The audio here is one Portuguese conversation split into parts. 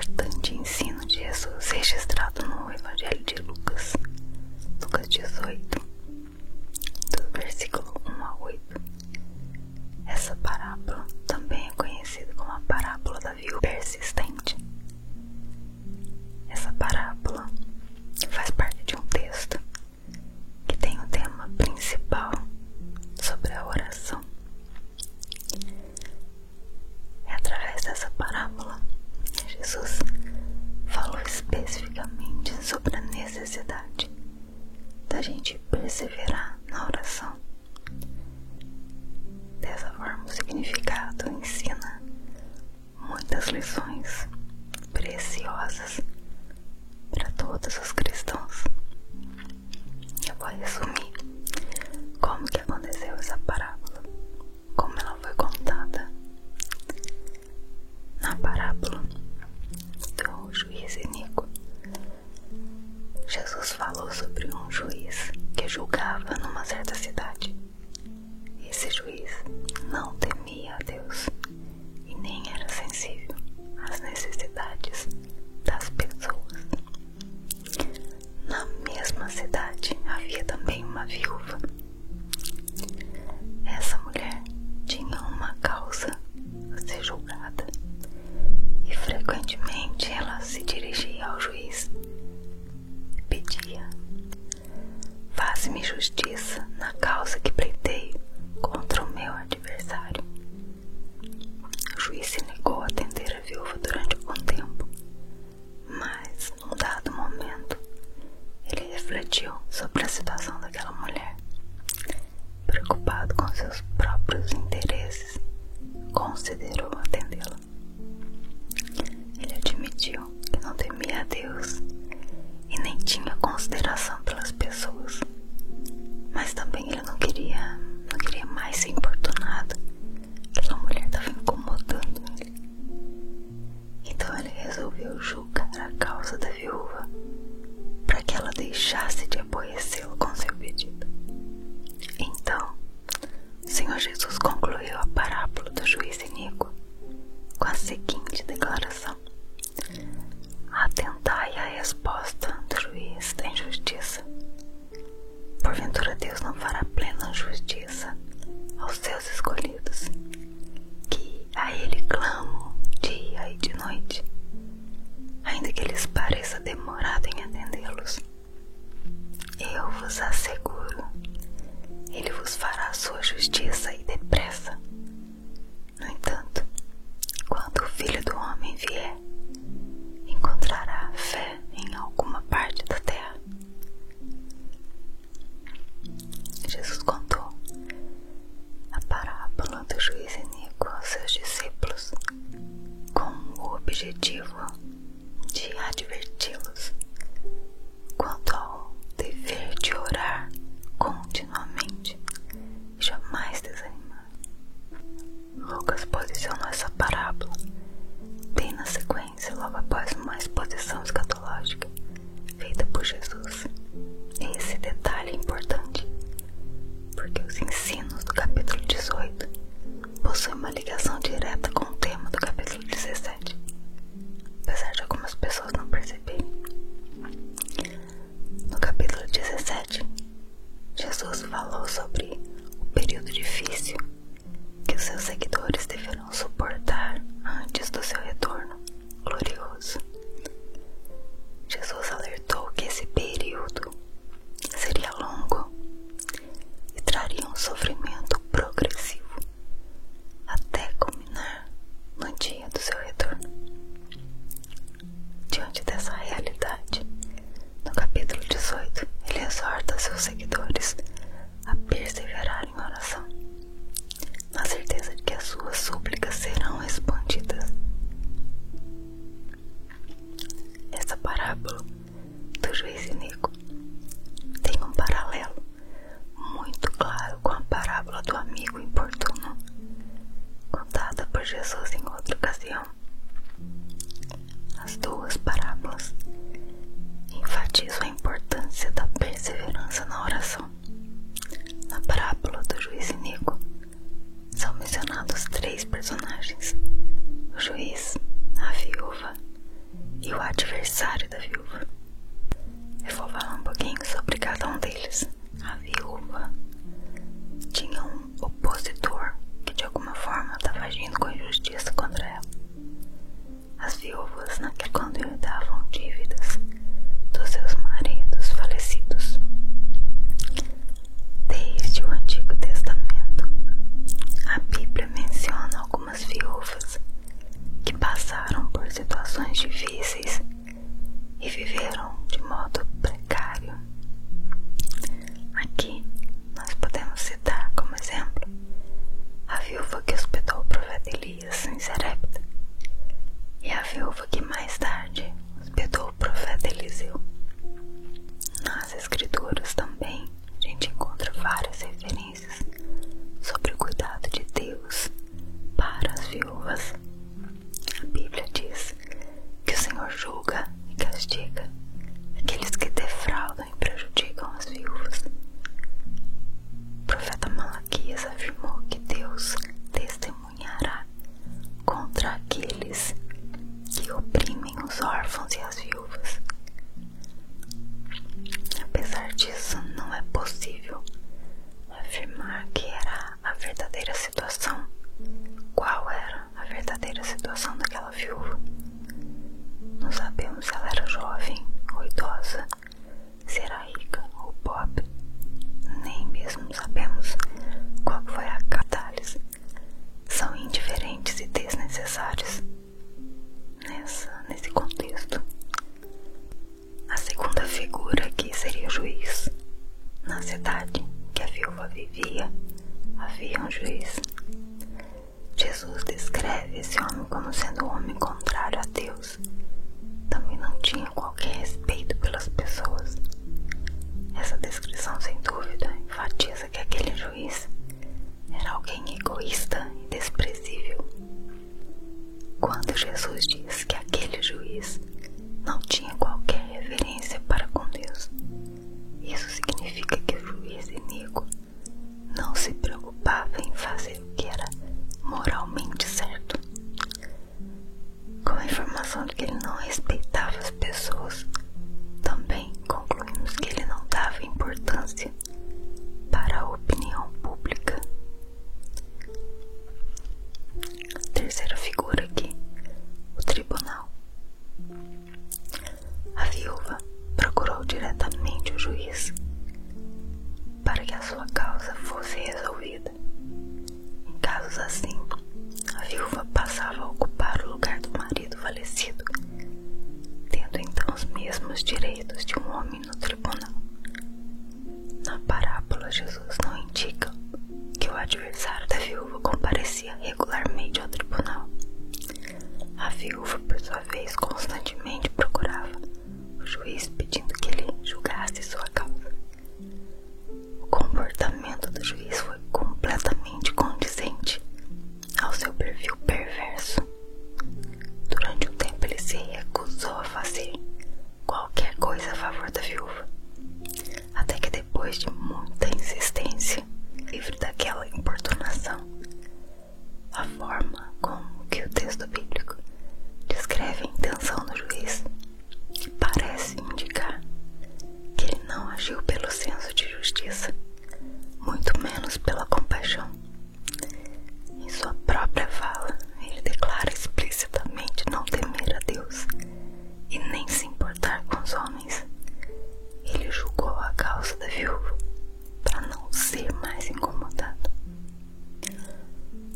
importante ensino de Jesus registrado no Evangelho de Lucas, Lucas 18, do versículo 1 a 8. Essa parábola também é conhecida como a parábola da viúva persistente. Essa parábola faz parte de um texto que tem o tema principal sobre a oração. É através dessa parábola que Jesus falou especificamente sobre a necessidade da gente perseverar na oração. Dessa forma, o significado ensina muitas lições preciosas para todos os cristãos. Eu vou resumir como que aconteceu essa parábola, como ela foi contada. Na parábola do juiz iníquo, Jesus falou sobre um juiz que julgava numa certa cidade. Esse juiz não temia a Deus e nem era sensível às necessidades das pessoas. Na mesma cidade havia também uma viúva. Essa mulher tinha uma causa a ser julgada e frequentemente ela se dirigia ao juiz e pedia: faze-me justiça na causa que pleiteio contra o meu adversário. O juiz se negou a atender a viúva durante algum tempo, mas num dado momento ele refletiu sobre a situação daquela mulher. Preocupado com seus próprios interesses, considerou atendê-la. Ele admitiu que não temia a Deus e nem tinha consideração pelas pessoas, mas também ele não queria mais ser importunado. Aquela mulher estava incomodando ele. Então ele resolveu julgar a causa da viúva para que ela deixasse de aborrecê-lo com seu pedido. Então, o Senhor Jesus concluiu a parábola do juiz iníquo com a seguinte declaração: atentai à resposta do juiz da injustiça. Porventura Deus não fará plena justiça aos seus escolhidos, que a Ele clamam dia e de noite, ainda que lhes pareça demorado em atendê-los. Eu vos asseguro, Ele vos fará a sua justiça e depressa. No entanto, quando o Filho do Homem vier, encontrará fé em alguma parte da terra? Jesus contou a parábola do juiz iníquo aos seus discípulos com o objetivo de adverti-los quanto ao dever de orar continuamente e jamais desanimar. Lucas posicionou essa parábola bem na sequência, logo após uma exposição escatológica feita por Jesus. Esse detalhe é importante porque os ensinos do capítulo 18 possuem uma ligação direta com o tema do capítulo 17, apesar de algumas pessoas não perceberem. No capítulo 17, Jesus falou sobre o período difícil que os seus seguidores deverão suportar antes do seu retorno glorioso. Jesus alertou que esse período seria longo e traria um sofrimento progressivo até culminar no dia do seu retorno. Diante dessa realidade, no capítulo 18, ele exorta seus seguidores a perseverar em oração, na certeza de que as suas súplicas serão respondidas. Essa parábola do juiz iníquo tem um paralelo muito claro com a parábola do amigo importuno, contada por Jesus em outra ocasião. As duas parábolas enfatizam a importância da perseverança na oração. Na parábola do juiz iníquo são mencionados 3 personagens: o juiz, a viúva aniversário da viúva. Eu vou falar um pouquinho sobre cada um deles. A viúva tinha um opositor que de alguma forma estava agindo com injustiça contra ela. As viúvas, quando herdavam dívidas dos seus maridos falecidos. Desde o Antigo Testamento, a Bíblia menciona algumas viúvas que passaram por situações difíceis e viveram de modo precário. Aqui nós podemos citar como exemplo a viúva que hospedou o profeta Elias em Sarepta e a viúva que mais tarde hospedou o profeta Eliseu. Nas escrituras também a gente encontra várias referências sobre o cuidado de Deus para as viúvas. A Bíblia diz que o Senhor julga e castiga aqueles que defraudam e prejudicam as viúvas. O profeta Malaquias afirmou que Deus testemunhará contra aqueles que oprimem os órfãos e as viúvas. Apesar disso, não é possível afirmar que era a verdadeira situação. Qual era a verdadeira situação daquela viúva? Não sabemos se ela era jovem ou idosa, se era rica ou pobre. Nem mesmo sabemos qual foi a causa. Detalhes são indiferentes e desnecessários nesse contexto. A segunda figura aqui seria o juiz. Na cidade que a viúva vivia, havia um juiz. Jesus descreve esse homem como sendo um homem contrário a Deus. Também não tinha qualquer respeito pelas pessoas. Essa descrição, sem dúvida, enfatiza que aquele juiz era alguém egoísta e desprezível. Quando Jesus diz que aquele juiz não tinha qualquer reverência para com Deus, isso significa que o juiz iníquo não se preocupava em fazer o que era moralmente certo. Com a informação de que ele não respeitava as pessoas, também concluímos que ele não dava importância para a opinião pública. Terceira figura aqui, o tribunal. A viúva procurou diretamente o juiz para que a sua causa fosse resolvida. Em casos assim, a viúva passava a ocupar o lugar do marido falecido, tendo então os mesmos direitos de um homem no tribunal. Na parábola, Jesus não indica que o adversário da viúva comparecia regularmente ao tribunal. A viúva, por sua vez, constantemente procurava o juiz pedindo que ele julgasse sua causa. O comportamento do juiz foi completamente condizente ao seu perfil perverso. Durante um tempo ele se recusou a fazer qualquer coisa a favor da viúva, até que depois de muita insistência, livre daquela importunação, a forma como que o texto bíblico descreve a intenção do juiz parece indicar que ele não agiu pelo senso de justiça, muito menos pela compaixão. Em sua própria fala, ele declara explicitamente não temer a Deus e nem se importar com os homens. Ele julgou a causa da viúva para não ser mais incomodado.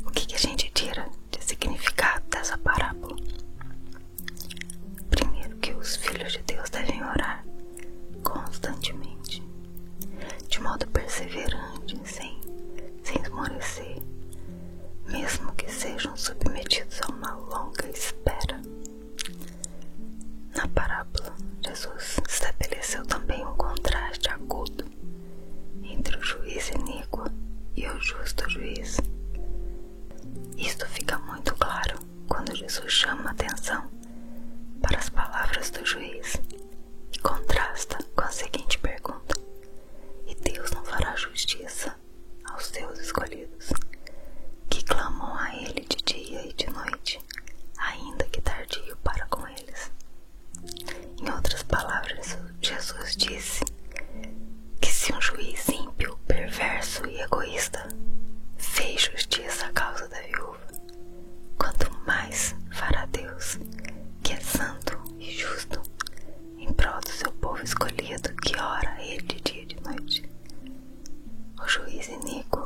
O que a gente tira de significado dessa parábola? Primeiro, que os filhos de Deus devem orar constantemente, de modo perseverante, sem esmorecer, mesmo que sejam submetidos a uma longa espera. Na parábola, Jesus estabeleceu também um contraste agudo entre o juiz iníquo e o justo juiz. Isto fica muito claro quando Jesus chama a atenção para as palavras do juiz e contrasta com a seguinte pergunta: e Deus não fará justiça aos seus escolhidos, que clamam a Ele de dia e de noite, ainda que tardio para com eles? Jesus disse que se um juiz ímpio, perverso e egoísta fez justiça à causa da viúva, quanto mais fará Deus, que é santo e justo, em prol do seu povo escolhido, que ora a Ele de dia e de noite. O juiz iníquo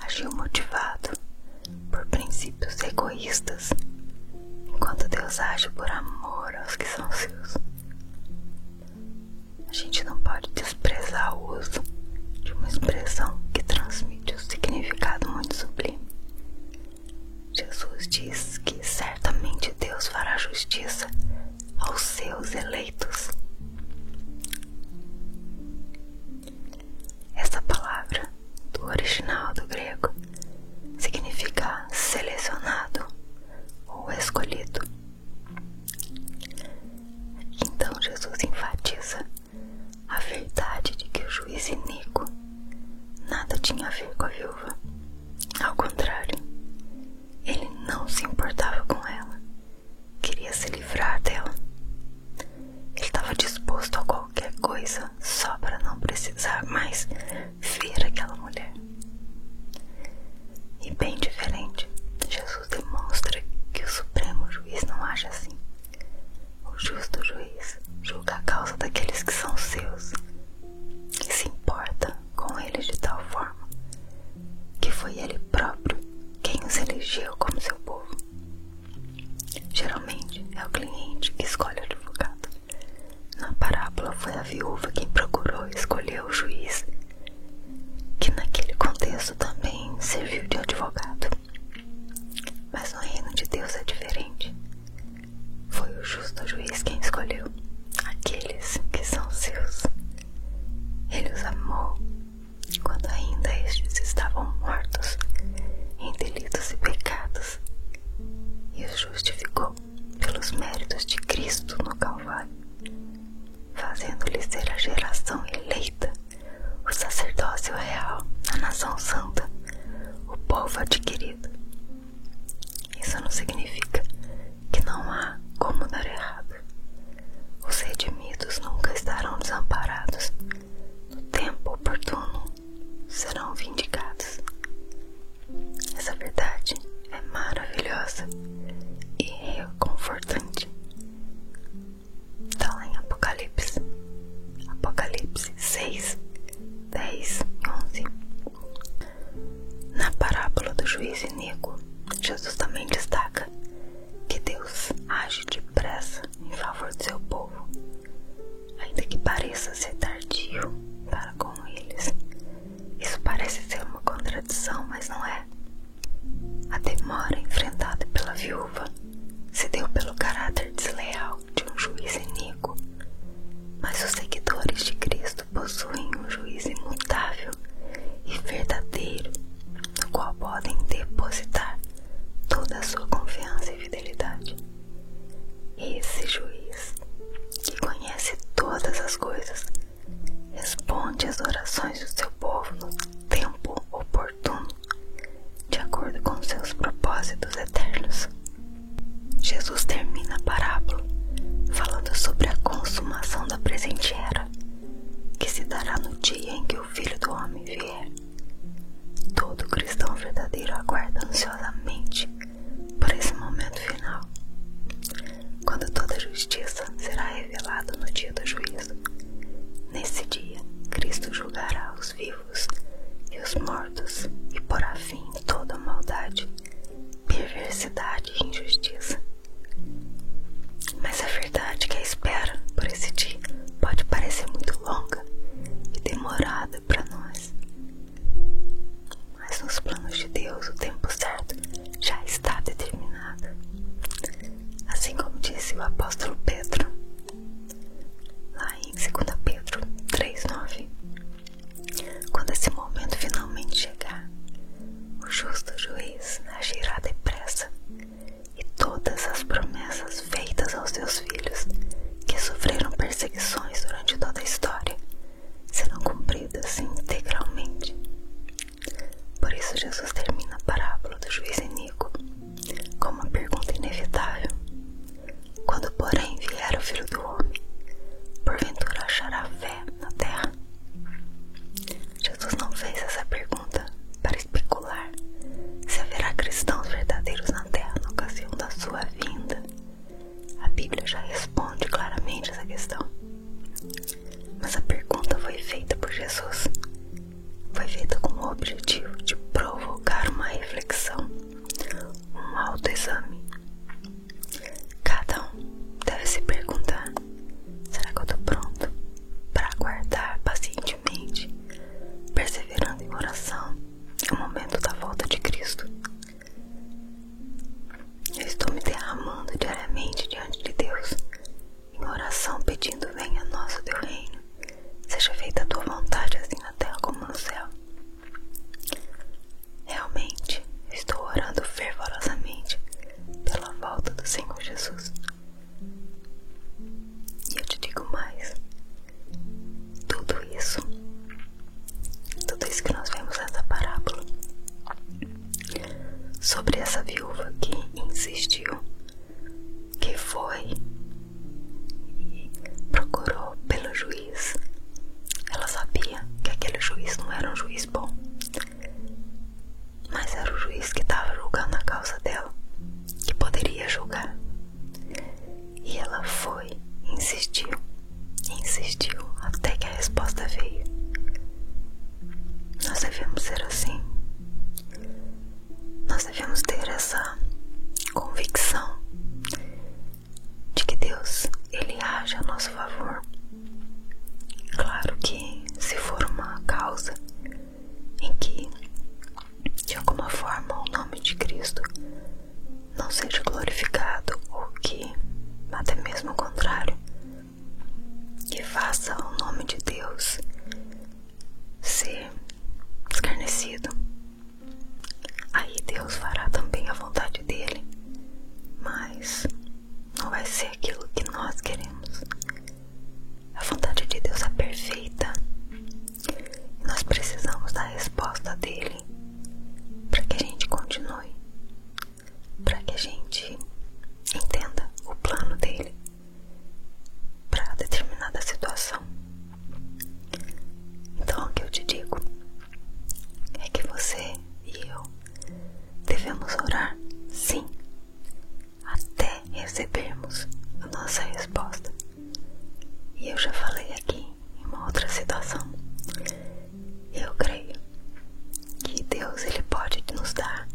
agiu motivado por princípios egoístas, enquanto Deus age por amor aos que são seus. A gente não pode desprezar o uso de uma expressão que transmite um significado muito sublime. Jesus diz que certamente Deus fará justiça aos seus eleitos. Essa palavra, do original do grego, significa selecionado ou escolhido. Então Jesus enfatiza a verdade de que o juiz iníquo nada tinha a ver com a viúva. Ao contrário, ele não se importava com ela, queria se livrar dela. Ele estava disposto a qualquer coisa só para não precisar mais ver aquela mulher. E bem diferente, Jesus demonstra que o Supremo Juiz não age assim. O justo juiz julga a causa daqueles que são seus e se importa com eles de tal forma que foi ele próprio quem os elegeu como seu povo. Geralmente é o cliente que escolhe o advogado. Na parábola foi a viúva quem procurou e escolheu o juiz, que naquele contexto também serviu de advogado. Mas no reino de Deus é diferente. Foi o justo juiz quem escolheu aqueles que são seus. Ele os amou quando ainda estes estavam mortos em delitos e pecados, e os justificou pelos méritos de Cristo no Calvário, fazendo-lhes ser a geração eleita, o sacerdócio real, a nação santa, o povo adquirido. Isso não significa que não há como dar errado. Os redimidos nunca estarão desamparados. No tempo oportuno serão vindicados. Essa verdade é maravilhosa e reconfortante. Está lá em Apocalipse 6, 10 e 11. Na parábola do juiz iníquo, Jesus também destaca que Deus age depressa em favor do seu povo, ainda que pareça ser tardio para com eles. Isso parece ser uma contradição, mas não é. A demora enfrentada pela viúva se deu pelo caráter desleal de um juiz iníquo, mas os seguidores de Cristo possuem um juiz imutável e verdadeiro, no qual podem depositar toda a sua confiança e fidelidade. Esse juiz, que conhece todas as coisas, responde às orações do seu povo no tempo oportuno, de acordo com seus propósitos eternos. Jesus termina a parábola falando sobre a consumação da presente era, que se dará no dia em que o Filho do Homem vier. Todo cristão verdadeiro aguarda ansiosamente por esse momento final, quando toda justiça será revelada no dia do juízo. Nesse dia, Cristo julgará os vivos e os mortos e porá fim em toda maldade, perversidade e injustiça. Mas a verdade que a espera por esse dia pode parecer muito longa e demorada para nós. Mas nos planos de Deus, o tempo certo já está determinado. Assim como disse o apóstolo Pedro, lá em 2 Pedro 3:9, quando esse momento finalmente chegar, o justo juiz agirá depressa, e todas as promessas feitas aos seus filhos, que sofreram perseguições durante toda a história, serão cumpridas integralmente. Por isso Jesus termina a parábola do juiz iníquo com uma pergunta inevitável: quando porém vier o Filho do Homem, porventura achará digo mais. Tudo isso que nós vemos nessa parábola sobre essa viúva que insistiu, que foi e procurou pelo juiz. Ela sabia que aquele juiz não era um juiz bom, mas era o juiz que estava julgando a causa dela, que poderia julgar. E ela foi, insistiu até que a resposta veio. Nós devemos ser assim. Nós devemos ter essa convicção de que Deus, Ele age a nosso favor. Claro que se for uma causa em que de alguma forma o nome de Cristo não seja glorificado, ou que até mesmo o contrário, que faça o nome de Deus ser escarnecido, aí Deus fará também a vontade dele, mas não vai ser aquilo que nós queremos. A vontade de Deus é perfeita e nós precisamos da resposta dele para que a gente continue, para que a gente entenda o plano dele para determinada situação. Então o que eu te digo é que você e eu devemos orar, sim, até recebermos a nossa resposta. E eu já falei aqui em uma outra situação, eu creio que Deus, Ele pode nos dar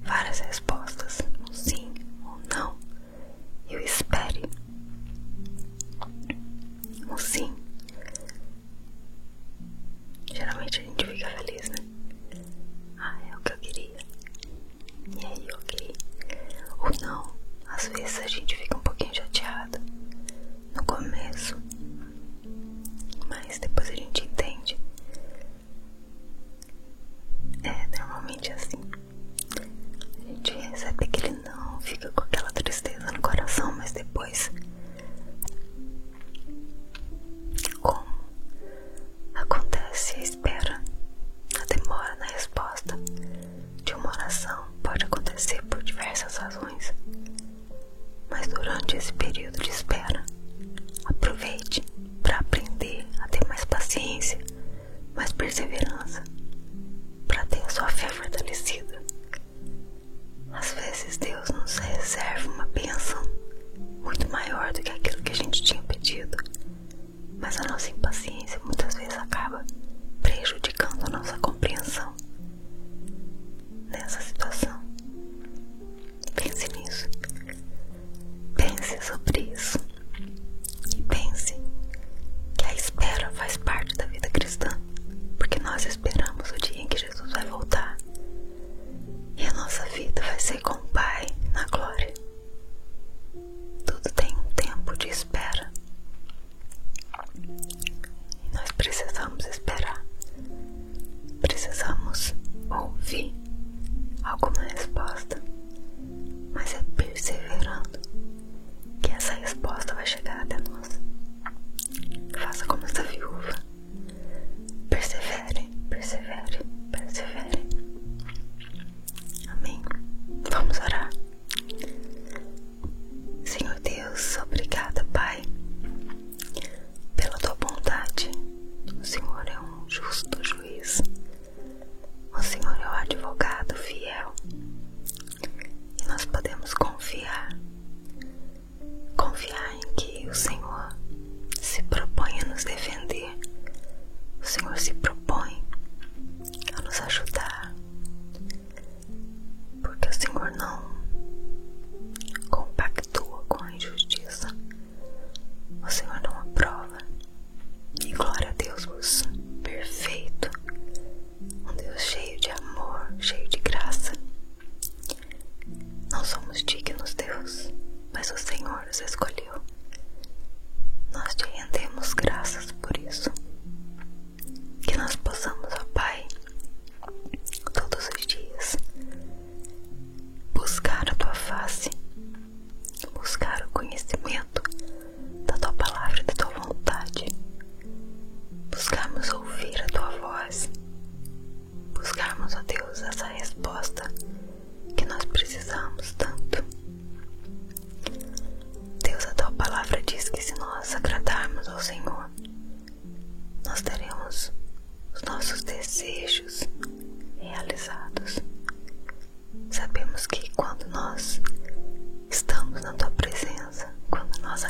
várias respostas, um sim, um não, e o espere. Um sim, geralmente a gente fica feliz, né? Ah, é o que eu queria. E aí, ok. Ou não, às vezes a gente fica um pouquinho chateado no começo, mas depois a gente entende. Normalmente é assim. A gente recebe aquele não, fica com aquela tristeza no coração, mas depois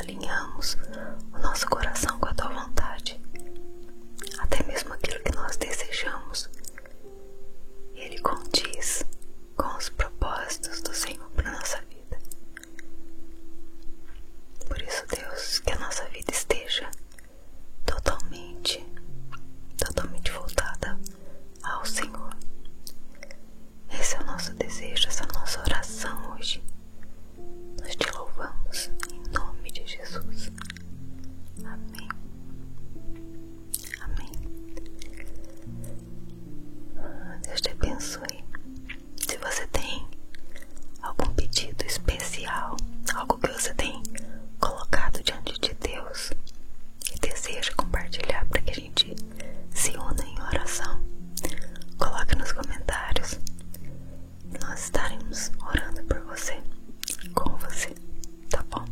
alinhamos o nosso coração com a tua vontade, até mesmo aquilo que nós desejamos, ele condiz com os propósitos do Senhor para nossa vida. Por isso, Deus, que a nossa vida esteja totalmente voltada ao Senhor. Esse é o nosso desejo, essa é a nossa oração hoje. Nós te louvamos em nome de Jesus. Amém. Amém. Deus te abençoe. Se você tem algum pedido especial, algo que você tem colocado diante de Deus e deseja compartilhar para que a gente se una em oração, coloque nos comentários. Nós estaremos orando por você, com você, tá bom?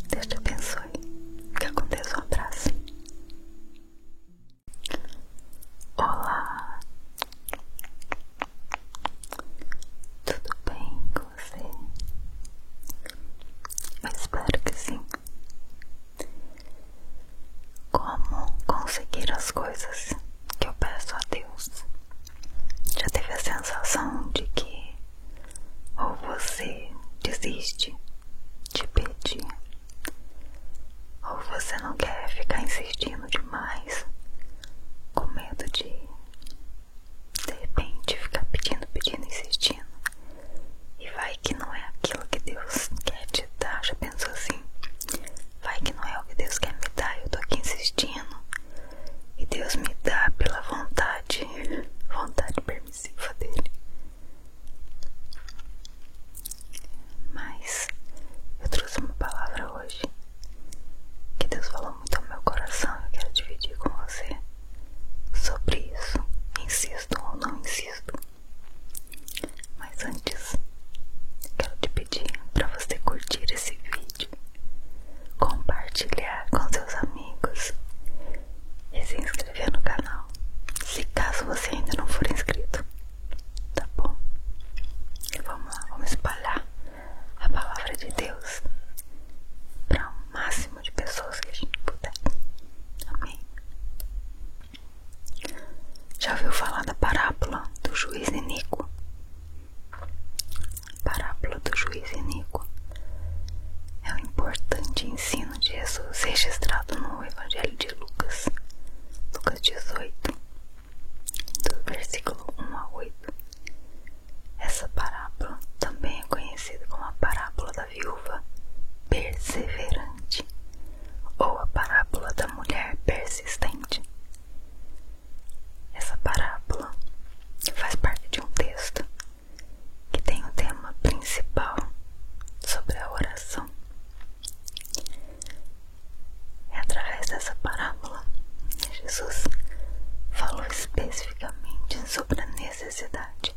Deus te abençoe. Que aconteça um abraço. Olá, tudo bem com você? Eu espero que sim. Como conseguir as coisas que eu peço a Deus? Já teve a sensação de que ou você desiste de pedir, ou você não quer ficar insistindo demais, com medo de repente ficar pedindo, insistindo, e vai que não é aquilo que Deus quer te dar? Já pensou assim? Vai que não é o que Deus quer me dar, eu tô aqui insistindo e Deus me dá pela vontade permissiva dele. Mas eu trouxe uma palavra hoje que Deus falou muito ao meu coração e eu quero dividir com você sobre isso. Insisto ou não insisto. Mas antes, quero te pedir para você curtir esse vídeo, compartilhar com seus amigos e se inscrever no canal, se caso você ainda não for inscrito, tá bom? E vamos lá, vamos espalhar a palavra de Deus para o máximo de pessoas que a gente puder. Amém? Já ouviu falar da parábola do juiz iníquo? A parábola do juiz iníquo é um importante ensino de Jesus registrado no Evangelho de Lucas, Lucas 18, do versículo 1 a 8. Essa parábola também é conhecida como a parábola da viúva perseverante ou a parábola da mulher persistente. Essa parábola faz parte de um texto que tem o tema principal sobre a oração. É através dessa parábola que Jesus falou especificamente sobre a necessidade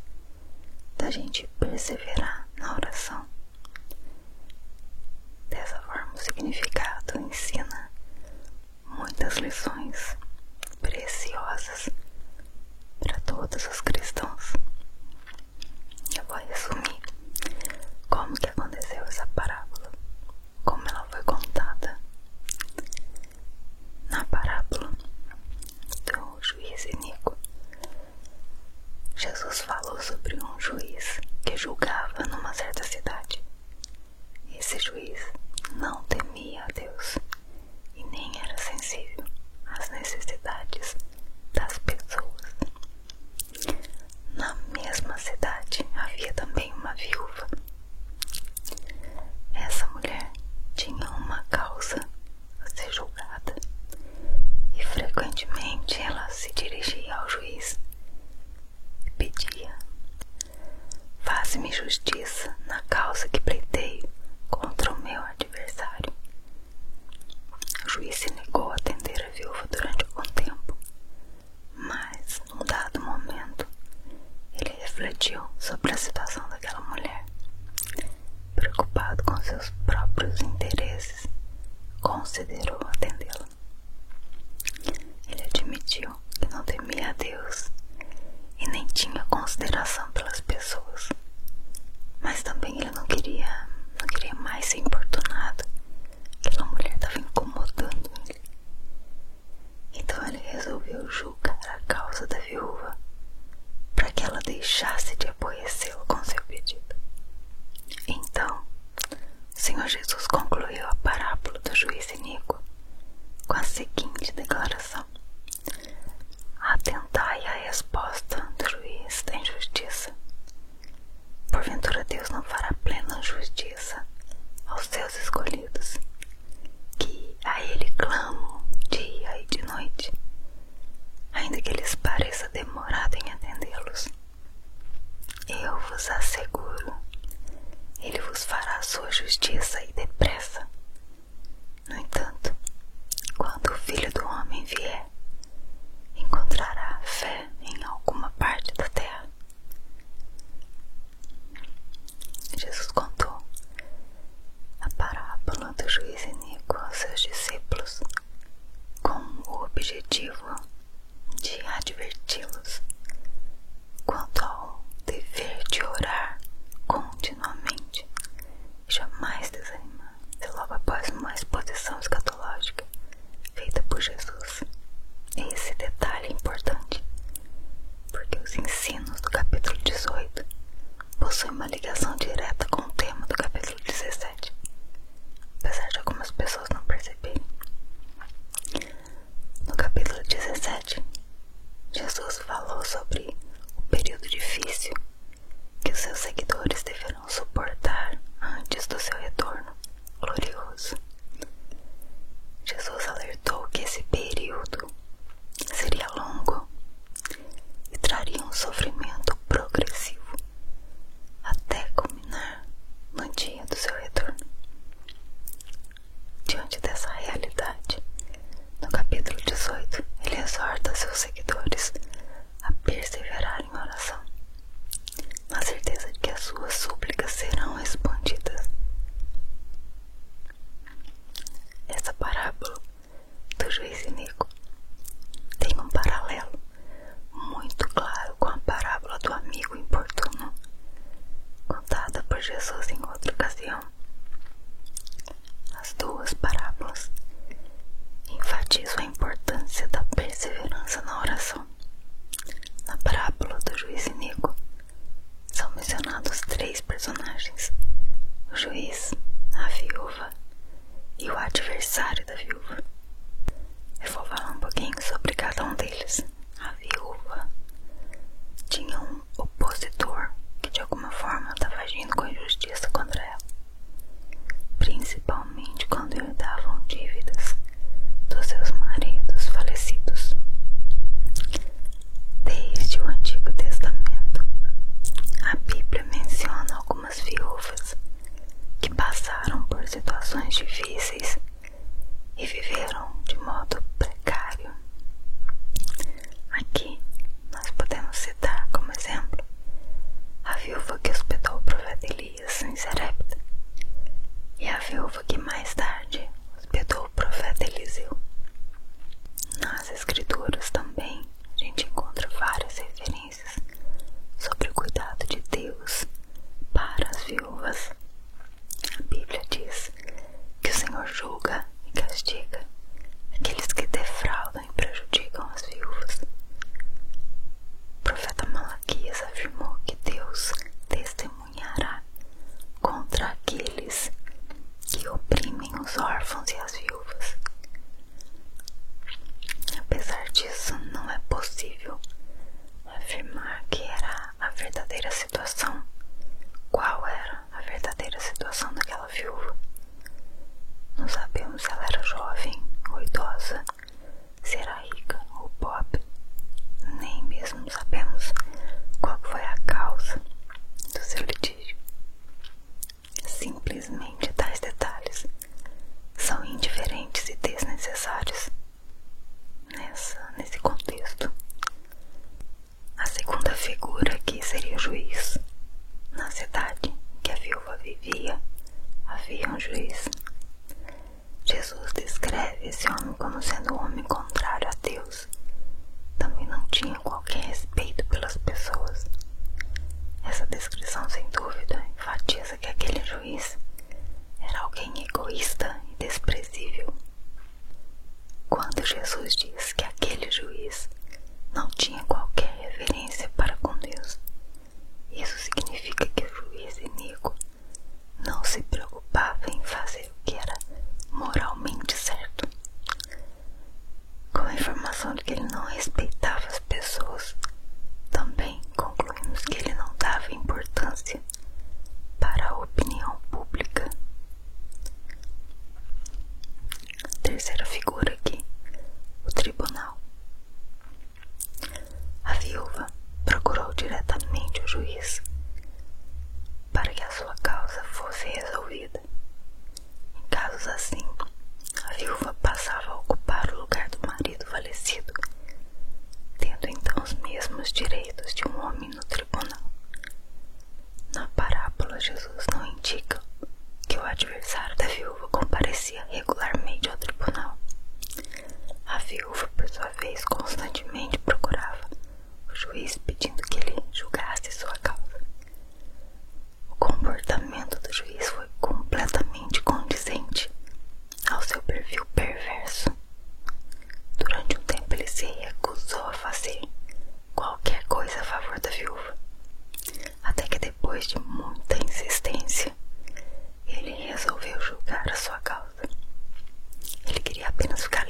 da gente perseverar na oração. Dessa forma, o significado ensina muitas lições preciosas para todos os cristãos. Eu vou resumir como que aconteceu essa parábola, como ela foi contada. Na parábola do juiz iníquo, Jesus falou sobre um juiz que julgava numa certa cidade. Esse juiz não temia a Deus e nem era sensível às necessidades das pessoas. Na mesma cidade havia também uma viúva. Essa mulher tinha uma causa a ser julgada e frequentemente ela se dirigia ao juiz e pedia: faze-me justiça na causa que pleiteio contra o meu adversário. O juiz se negou a atender a viúva durante algum tempo, mas num dado momento ele refletiu sobre a situação daquela mulher. Preocupado com seus próprios interesses, considerou atendê-la. Ele admitiu que não temia a Deus e nem tinha consideração pelas pessoas, mas também ele não queria mais ser importunado. Ele quem vier encontrará fé em alguma parte da terra. Jesus contou a parábola do juiz iníquo aos seus discípulos com o objetivo de adverti-los quanto ao dever de orar continuamente e jamais desanimar. E logo após uma exposição escatológica feita por Jesus, esse detalhe é importante, porque os ensinos do capítulo 18 possuem uma ligação direta com o tema do capítulo 17, apesar de algumas pessoas não perceberem. No capítulo 17, Jesus falou sobre o período difícil que os seus seguidores deverão suportar antes do seu retorno glorioso. Jesus alertou que esse período seria longo e traria um sofrimento progressivo até culminar no dia do seu retorno. Diante dessa realidade, no capítulo 18, ele exorta seus seguidores a perseverar em oração, na certeza de que as suas súplicas serão respondidas. Essa parábola do juiz iníquo tem um paralelo muito claro com a parábola do amigo importuno, contada por Jesus em outra ocasião. As duas parábolas enfatizam a importância da perseverança na oração. Na parábola do juiz iníquo são mencionados 3 personagens: o juiz, a viúva e o adversário da viúva. Eu vou falar um pouquinho sobre cada um deles. A viúva tinha um opositor que de alguma forma estava agindo com injustiça contra ela, principalmente quando herdavam dívidas dos seus maridos falecidos. Desde o Antigo Testamento, a Bíblia menciona algumas viúvas que passaram por situações difíceis e viveram de modo precário. Aqui nós podemos citar como exemplo a viúva que hospedou o profeta Elias em Sarepta e a viúva que mais tarde hospedou o profeta Eliseu. Nas escrituras também a gente encontra várias referências sobre o cuidado de Deus para as viúvas. A Bíblia diz que o Senhor julga e castiga aqueles que defraudam e prejudicam as viúvas. O profeta Malaquias afirmou que Deus testemunhará contra aqueles que oprimem os órfãos e as viúvas. Apesar disso, não é possível afirmar que era a verdadeira situação. Qual era a verdadeira situação daquela viúva? Não sabemos se ela era jovem ou idosa, se era rica ou pobre. Nem mesmo sabemos qual foi a causa do seu litígio. Simplesmente tais detalhes são indiferentes e desnecessários nesse contexto. A segunda figura aqui seria o juiz. Na cidade em que a viúva vivia, havia um juiz. Jesus descreve esse homem como sendo um homem contrário a Deus. Também não tinha qualquer respeito pelas pessoas. Essa descrição, sem dúvida, enfatiza que aquele juiz era alguém egoísta e desprezível. Quando Jesus diz que aquele juiz não tinha qualquer reverência para com Deus, isso significa que o juiz iníquo não se preocupava em fazer o que era moralmente certo. Com a informação de que ele não respeitava as pessoas, também concluímos que ele não dava importância para a opinião pública. Terceira figura aqui, o tribunal. A viúva procurou diretamente o juiz para que a sua causa fosse resolvida. Em casos assim, a viúva passava a ocupar o lugar do marido falecido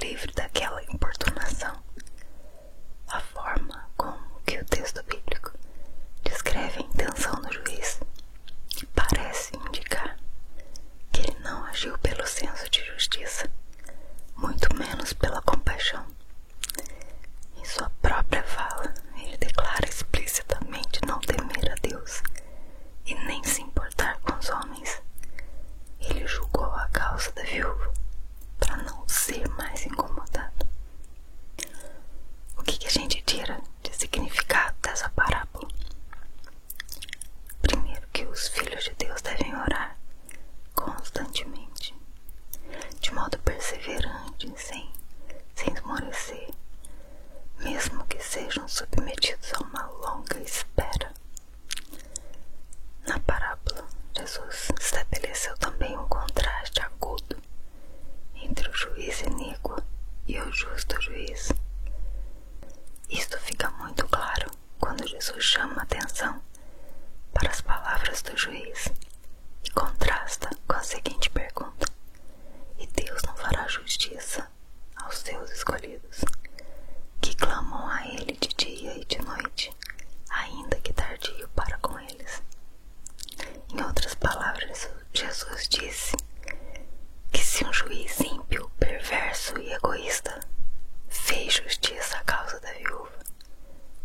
livre daquela importunação. A forma com que o texto bíblico descreve a intenção do juiz parece indicar que ele não agiu pelo senso de justiça, muito menos pela compaixão. Em sua própria fala, ele declara explicitamente não temer a Deus e nem se importar com os homens. Ele julgou a causa da viúva para não ser mais incomodado. O que a gente tira de significado dessa parábola? Primeiro, que os filhos de Deus devem orar constantemente, de modo perseverante, sem esmorecer, mesmo que sejam submetidos a uma longa espera. Na parábola, Jesus estabeleceu também um contraste agudo entre o juiz iníquo e o justo juiz. Isto fica muito claro quando Jesus chama a atenção para as palavras do juiz e contrasta com a seguinte pergunta: e Deus não fará justiça aos seus escolhidos, que clamam a Ele de dia e de noite, ainda que tardio para com eles? Em outras palavras, Jesus disse que se um juiz ímpio, perverso e egoísta fez justiça à causa da viúva,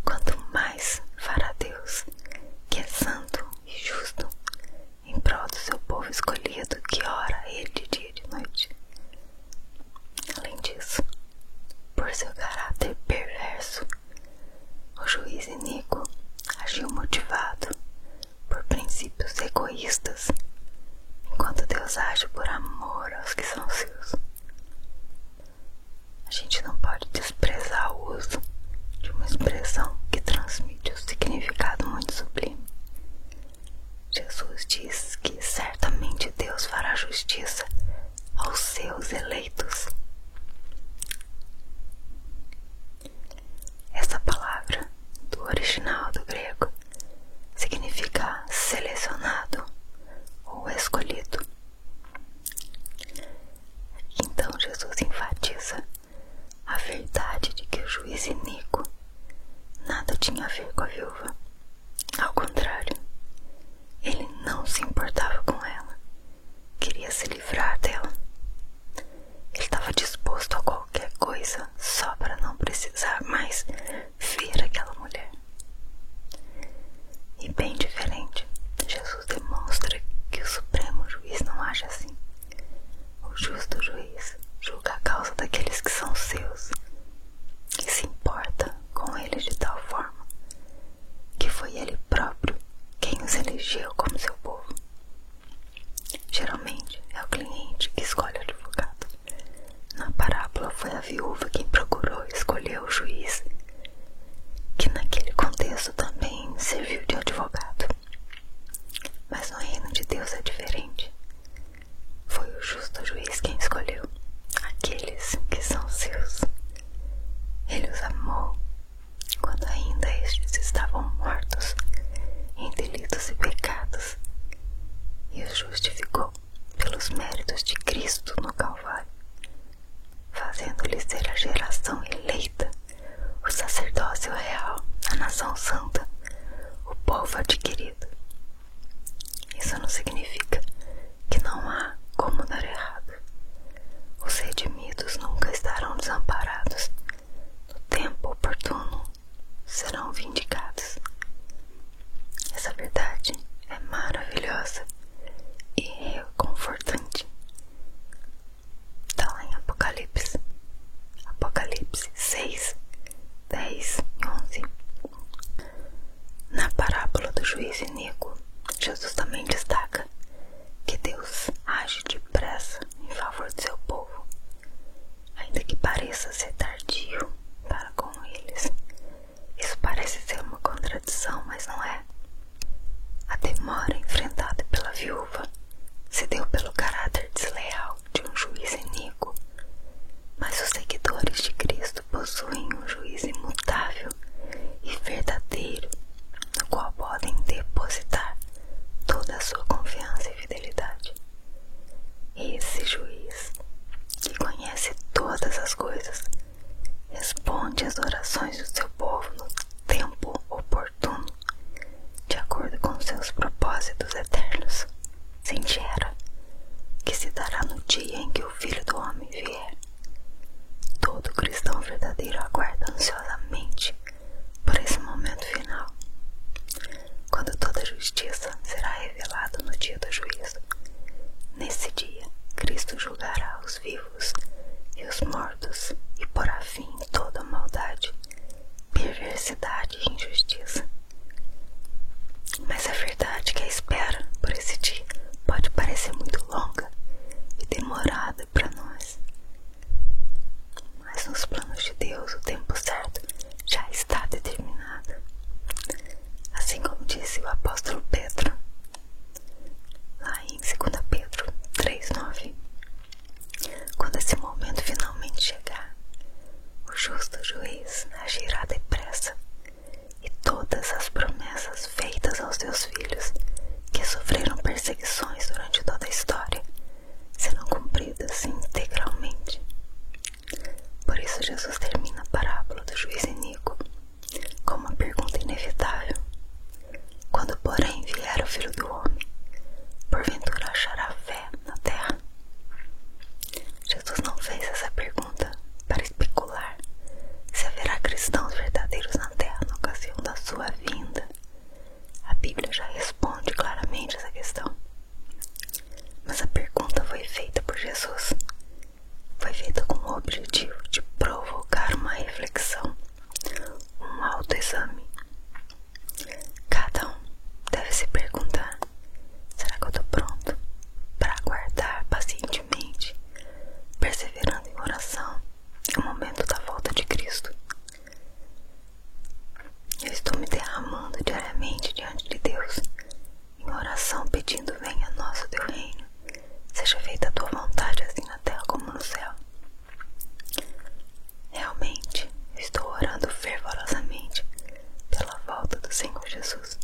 quanto mais fará Deus, que é santo e justo, em prol do seu povo escolhido, que ora a Ele de dia e de noite. Além disso, por seu caráter perverso, o juiz iníquo agiu motivado por princípios egoístas, enquanto Deus age por amor aos que são seus. A gente não pode desprezar o uso de uma expressão que transmite um significado muito sublime. Jesus diz que certamente Deus fará justiça aos seus eleitos. Essa palavra, do original do grego, significa selecionado ou escolhido. Então Jesus enfatiza a verdade de que o juiz iníquo nada tinha a ver com a viúva. Ao contrário, ele não se importava com ela, queria se livrar dela. Ele estava disposto a qualquer coisa só para não precisar mais ver aquela mulher. E bem diferente, Jesus demonstra que o supremo juiz não age assim. O justo juiz julga a causa daqueles que são seus e se importa com eles de tal forma que foi ele próprio quem os elegeu como seu povo. Geralmente é o cliente que escolhe o advogado. Na parábola foi a viúva quem procurou e escolheu o juiz, que naquele contexto também serviu de advogado. Mas no reino de Deus é diferente. Foi o justo juiz quem escolheu aqueles que são seus. Ele os amou quando ainda estes estavam mortos em delitos e pecados, e os justificou pelos méritos de Cristo no Calvário, fazendo-lhes ser a geração eleita, o sacerdócio real, a nação santa, o povo adquirido. Isso não significa que não há como dar errado. Os redimidos nunca estarão desamparados. No tempo oportuno serão vindicados. Essa verdade é maravilhosa e reconfortante. Está lá em Apocalipse 6, 10 e 11. Na parábola do juiz iníquo, Jesus também destaca que Deus age depressa em favor do seu povo, ainda que pareça ser tardio para com eles. Isso parece ser uma contradição, mas não é. A demora enfrentada pela viúva se deu pelo caráter desleal de um juiz iníquo, mas os seguidores de Cristo possuem um juiz imutável e verdadeiro, no qual podem depositar toda a sua confiança e fidelidade. Esse juiz, que conhece todas as as coisas, responde às orações do seu povo no tempo oportuno, de acordo com seus propósitos eternos. Singera, que se dará no dia em que o Filho do Homem vier. Todo cristão verdadeiro aguarda ansiosamente por esse momento final, quando toda justiça será revelada no dia do juízo. Nesse dia, Cristo julgará os vivos e os mortos e porá fim em toda maldade, perversidade e injustiça. Mas é verdade que a espera por esse dia pode parecer muito longa e demorada para nós. Mas nos planos de Deus, o tempo certo já está determinado. Assim como disse o apóstolo Pedro, lá em 2 Pedro 3:9, quando esse momento finalmente chegar, o justo juiz agirá depressa, e todas as promessas feitas aos seus filhos, que sofreram perseguições durante toda a história, serão cumpridas integralmente. Por isso Jesus termina a parábola do juiz iníquo com uma pergunta inevitável: quando porém vier o Filho do Homem, porventura achará fé na terra? Jesus não fez essa pergunta para especular se haverá cristãos verdadeiros na terra na ocasião da sua vinda. A Bíblia já responde claramente essa questão. Mas a pergunta foi feita por Jesus. Foi feita com o objetivo de provocar uma reflexão, um autoexame. Cada um deve se perguntar: será que eu estou pronto para aguardar pacientemente, perseverando em oração, o momento da volta de Cristo? Eu estou me derramando diariamente diante de Deus, em oração, pedindo: venha a nós o teu reino, seja feita a tua vontade, assim na terra como no céu. Realmente, eu estou orando fervorosamente pela volta do Senhor Jesus.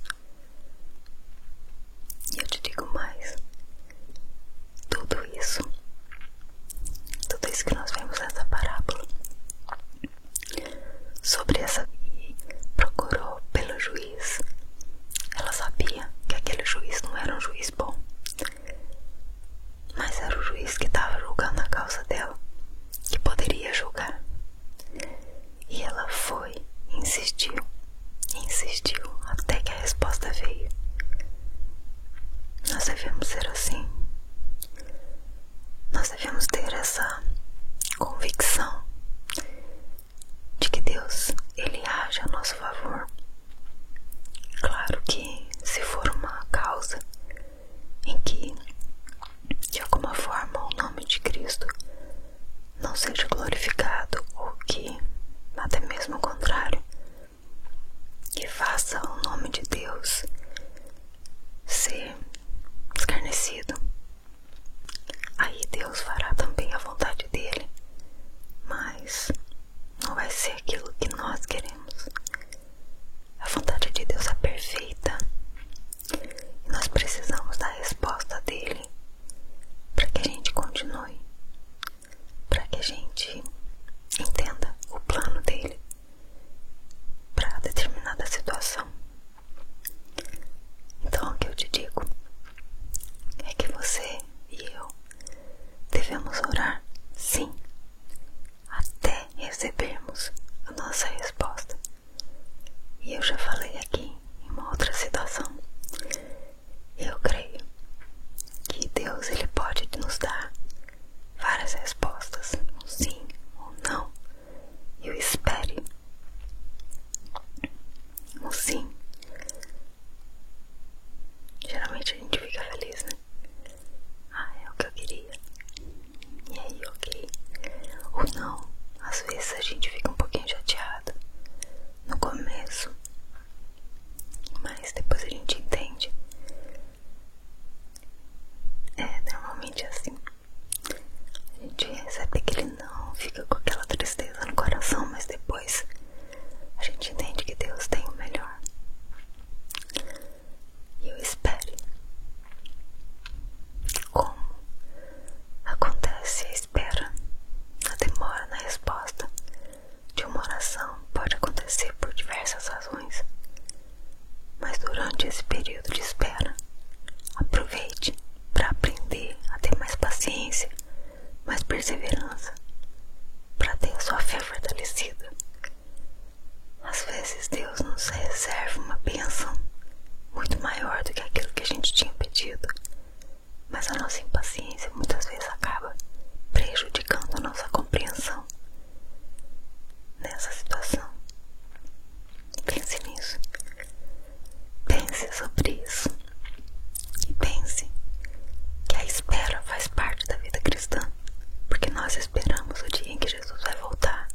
E eu te digo mais: tudo isso que nós vemos nessa parábola, sobre essa que procurou pelo juiz, ela sabia que aquele juiz não era um juiz bom, mas era o juiz que estava julgando a causa dela, que poderia julgar. E ela foi, insistiu até que a resposta veio. Nós devemos ser assim. Nós devemos ter essa convicção de que Deus, Ele age a nosso favor. Claro que se for uma causa em que, de alguma forma, o nome de Cristo não seja glorificado, ou que, até mesmo o contrário, que faça o nome de Deus ser escarnecido, aí Deus fará também a vontade dele, mas não vai ser aquilo que nós queremos. A vontade de Deus é perfeita e nós precisamos da resposta dele para que a gente continue, para que a gente entenda o plano dele para determinada situação. Então, o que eu te digo é que você e eu devemos orar, sim, até recebermos a nossa resposta. E eu já falei aqui em uma outra situação, eu creio que Deus, Ele pode nos dar várias respostas, um sim ou não. E eu espere um sim. Geralmente a gente fica feliz, né? É o que eu queria. E aí, ok. Ou não, às vezes a gente fica um pouquinho chateado no começo, mas depois a gente entende. Normalmente é assim. A gente recebe aquele não, fica com aquela tristeza no coração, mas depois a gente entende que Deus tem o melhor. E eu espero. Como acontece a espera, a demora na resposta merecida. Às vezes Deus nos reserva uma bênção muito maior do que aquilo que a gente tinha pedido, mas a nossa impaciência muitas vezes acaba prejudicando a nossa compreensão nessa situação. Pense nisso, pense sobre isso e pense que a espera faz parte da vida cristã, porque nós esperamos o dia em que Jesus vai voltar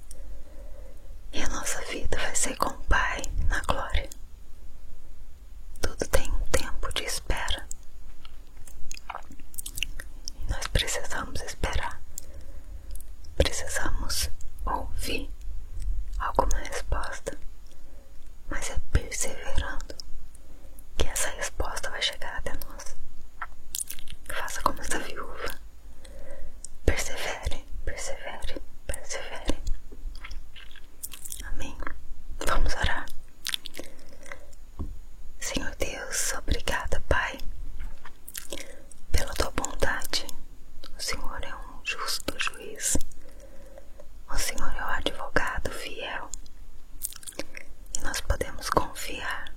e a nossa vida vai ser com o Pai na glória. Tudo tem um tempo de espera e nós precisamos esperar, precisamos ouvir alguma resposta, mas é perseverando que essa resposta vai chegar até nós. Faça como essa viúva, persevere, persevere, persevere. Amém. Vamos orar. Senhor Deus, obrigada, Pai, pela tua bondade. O Senhor é um justo juiz. O Senhor é o advogado fiel. E nós podemos confiar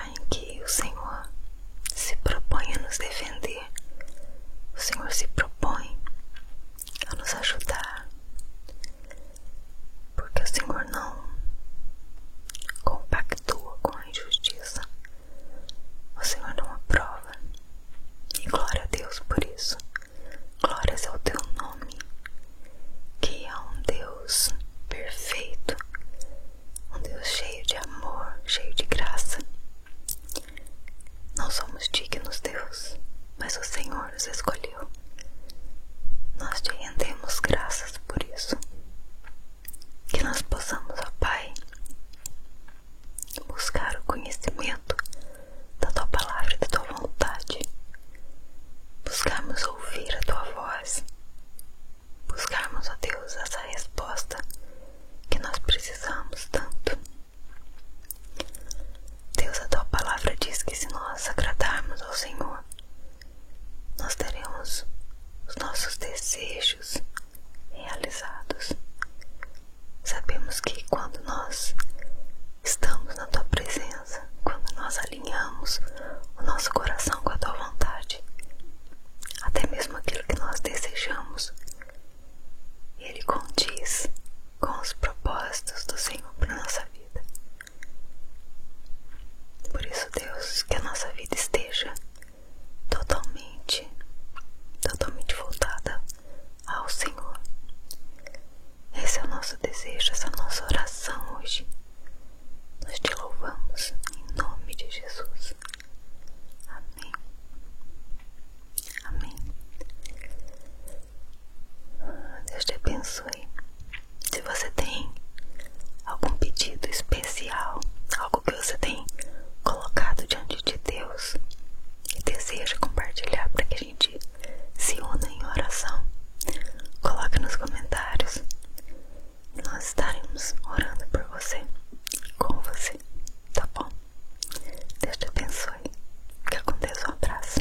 em que o Senhor se propõe a nos defender. O Senhor se propõe a nos ajudar, porque o Senhor não compactua com a injustiça. O Senhor não aprova. E glória a Deus por isso. Glórias ao teu nome, que é um Deus perfeito, um Deus cheio de amor, cheio de graça. Não somos dignos, Deus, mas o Senhor nos escolheu. Nós te rendemos graças por isso. Que nós possamos, ó Pai, buscar o conhecimento da tua palavra e da tua vontade, buscarmos ouvir a tua voz, buscarmos, ó Deus, essa resposta que nós precisamos tanto. Deus, a tua palavra diz que se nós agradarmos ao Senhor, nós teremos os nossos desejos realizados. Sabemos que quando nós estamos na tua presença, quando nós alinhamos o nosso coração com a tua vontade, até mesmo aquilo que nós desejamos, ele condiz com os propósitos do Senhor para a nossa vida. Por isso, Deus, que a nossa vida esteja totalmente voltada ao Senhor. Esse é o nosso desejo, essa é a nossa oração hoje. Nós te louvamos em nome de Jesus. Amém. Amém. Deus te abençoe. Se você tem algum pedido especial, algo que você tem colocado diante de Deus e deseja compartilhar para que a gente se una em oração, coloque nos comentários e nós estaremos orando por você e com você, tá bom? Deus te abençoe. Fica com Deus, um abraço.